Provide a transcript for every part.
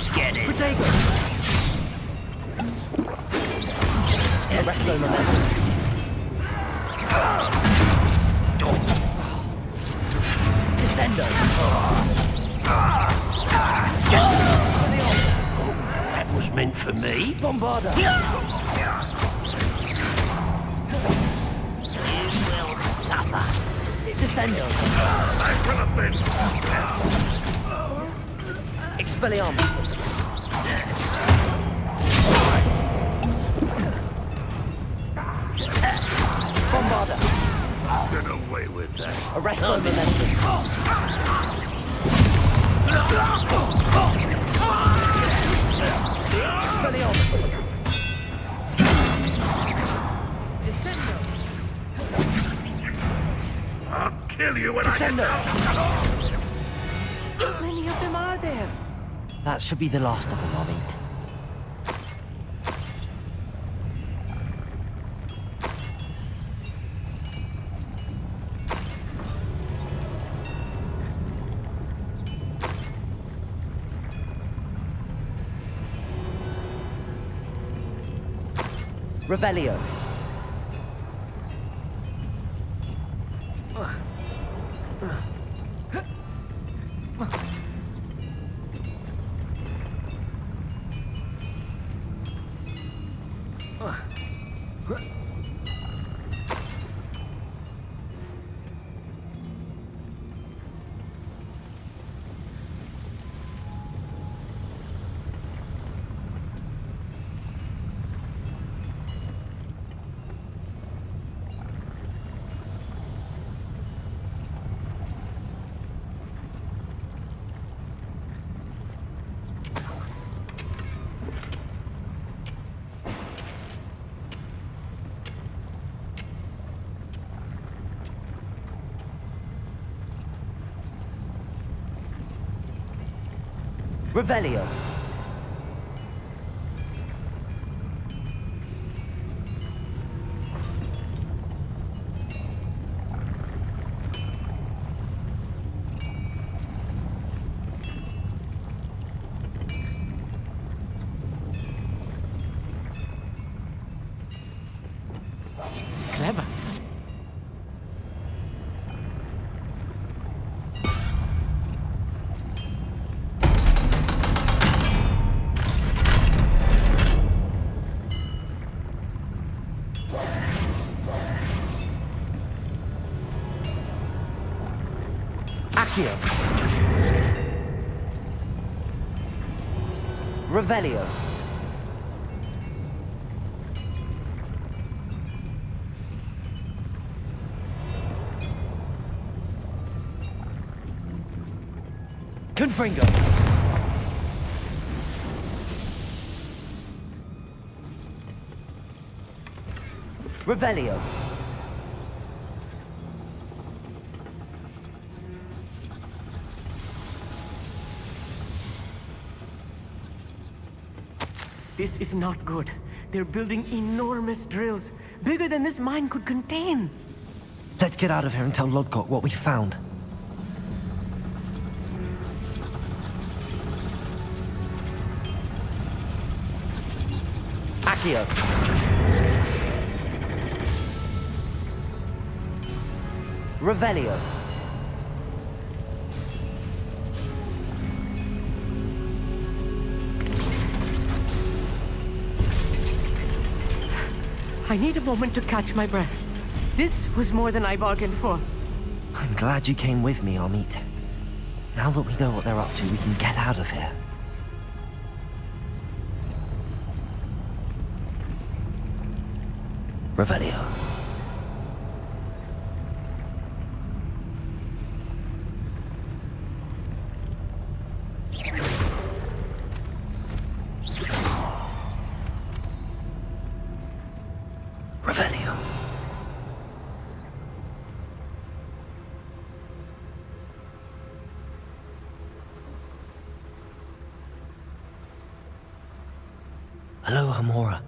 scared. Arresto momentum. Descendo. That was meant for me. Bombarda. You will suffer. Descendo. Expelliarmus. Bombarda. Get away with that. Arresto momentum. Expelliarmus. Descendo. I'll kill you when Descendo. How many of them are there? That should be the last of them, I'll eat. Revelio. Revelio. Clever. Accio. Revelio. Confringo. Revelio. This is not good. They're building enormous drills, bigger than this mine could contain. Let's get out of here and tell Lodgok what we found. Accio. Revelio. I need a moment to catch my breath. This was more than I bargained for. I'm glad you came with me, Amit. Now that we know what they're up to, we can get out of here. Revelio. Revelio. Hello, Hamora.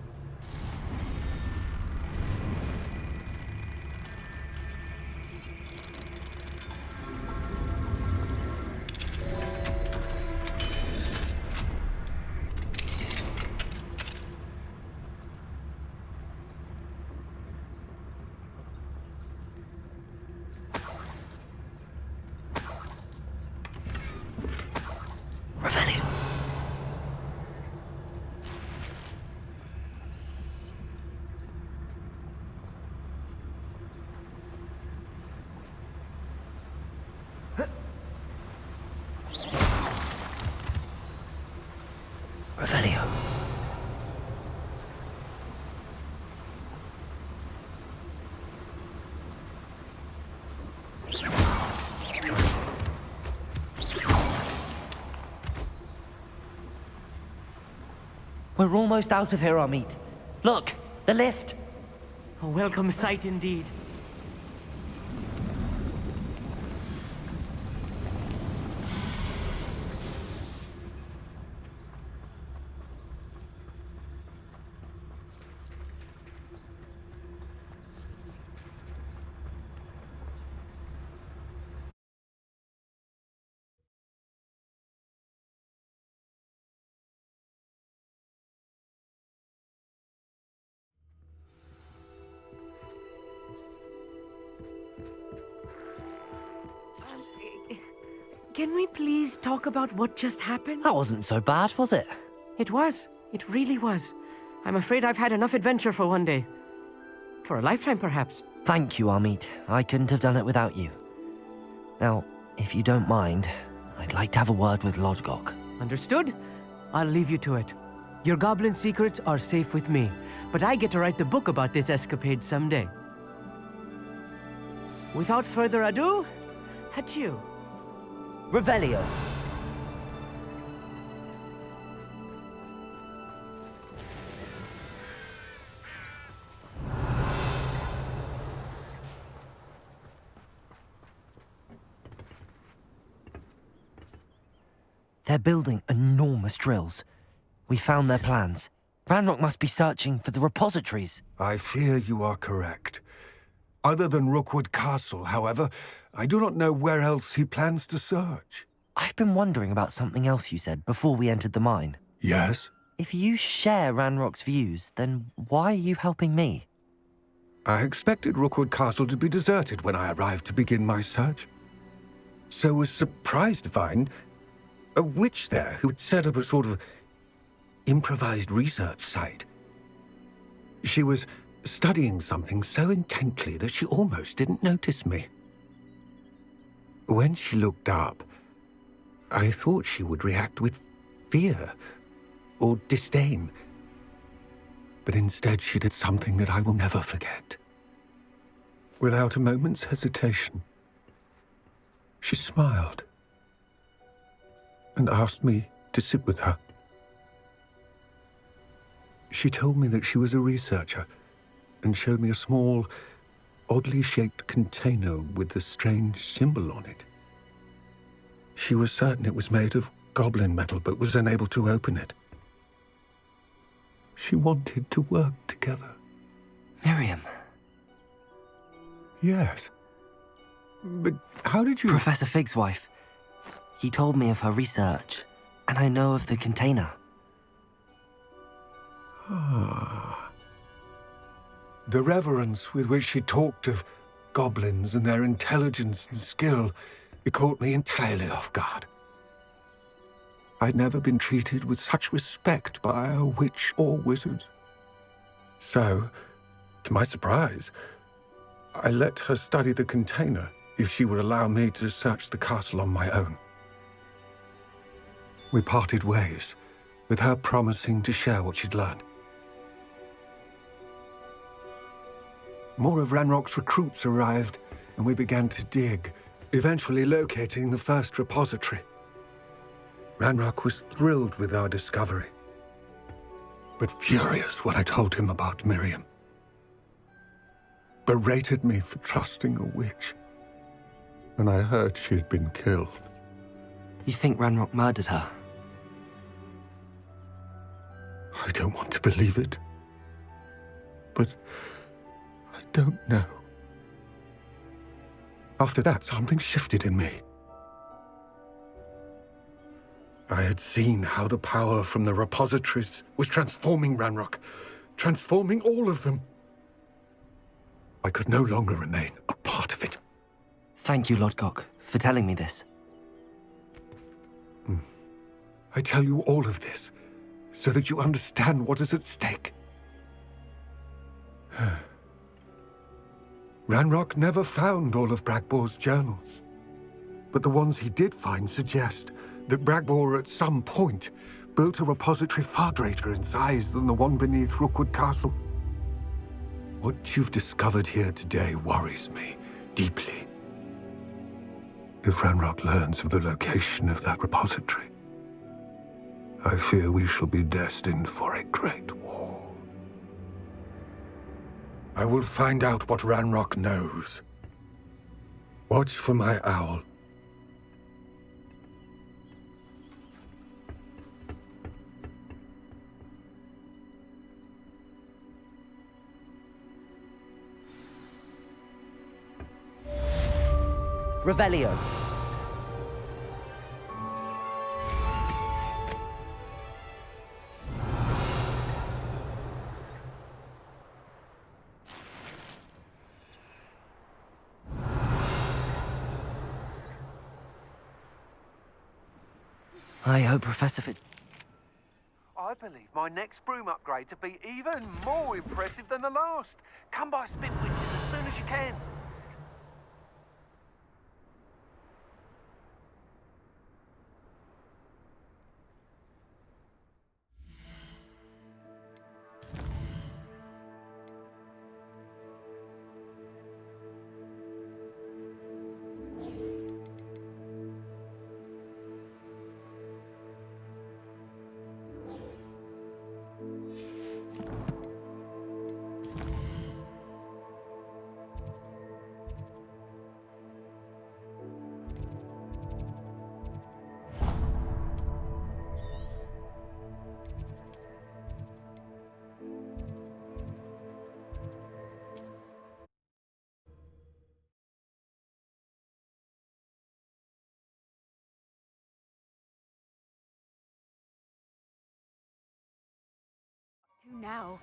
Revelio. We're almost out of here, Amit. Look, the lift. A welcome sight indeed. Can we please talk about what just happened? That wasn't so bad, was it? It was. It really was. I'm afraid I've had enough adventure for one day. For a lifetime, perhaps. Thank you, Amit. I couldn't have done it without you. Now, if you don't mind, I'd like to have a word with Lodgok. Understood? I'll leave you to it. Your goblin secrets are safe with me, but I get to write the book about this escapade someday. Without further ado, adieu. Revelio. They're building enormous drills. We found their plans. Ranrock must be searching for the repositories. I fear you are correct. Other than Rookwood Castle, however, I do not know where else he plans to search. I've been wondering about something else you said before we entered the mine. Yes? If you share Ranrock's views, then why are you helping me? I expected Rookwood Castle to be deserted when I arrived to begin my search. So was surprised to find a witch there who had set up a sort of improvised research site. She was studying something so intently that she almost didn't notice me. When she looked up, I thought she would react with fear or disdain. But instead she did something that I will never forget. Without a moment's hesitation, she smiled and asked me to sit with her. She told me that she was a researcher and showed me a small, oddly shaped container with a strange symbol on it. She was certain it was made of goblin metal, but was unable to open it. She wanted to work together. Miriam. Yes. But how did you... Professor Fig's wife. He told me of her research, and I know of the container. Ah. The reverence with which she talked of goblins and their intelligence and skill, it caught me entirely off guard. I'd never been treated with such respect by a witch or wizard. So, to my surprise, I let her study the container if she would allow me to search the castle on my own. We parted ways, with her promising to share what she'd learned. More of Ranrock's recruits arrived, and we began to dig, eventually locating the first repository. Ranrock was thrilled with our discovery, but furious when I told him about Miriam. Berated me for trusting a witch, and I heard she had been killed. You think Ranrock murdered her? I don't want to believe it, but I don't know. After that, something shifted in me. I had seen how the power from the repositories was transforming Ranrock, transforming all of them. I could no longer remain a part of it. Thank you, Lodgok, for telling me this. I tell you all of this so that you understand what is at stake. Ranrock never found all of Bragbor's journals, but the ones he did find suggest that Bragbor at some point built a repository far greater in size than the one beneath Rookwood Castle. What you've discovered here today worries me deeply. If Ranrock learns of the location of that repository, I fear we shall be destined for a great war. I will find out what Ranrock knows. Watch for my owl. Revelio. I hope Professor Fitz... I believe my next broom upgrade to be even more impressive than the last. Come by Spitwitches as soon as you can. Now.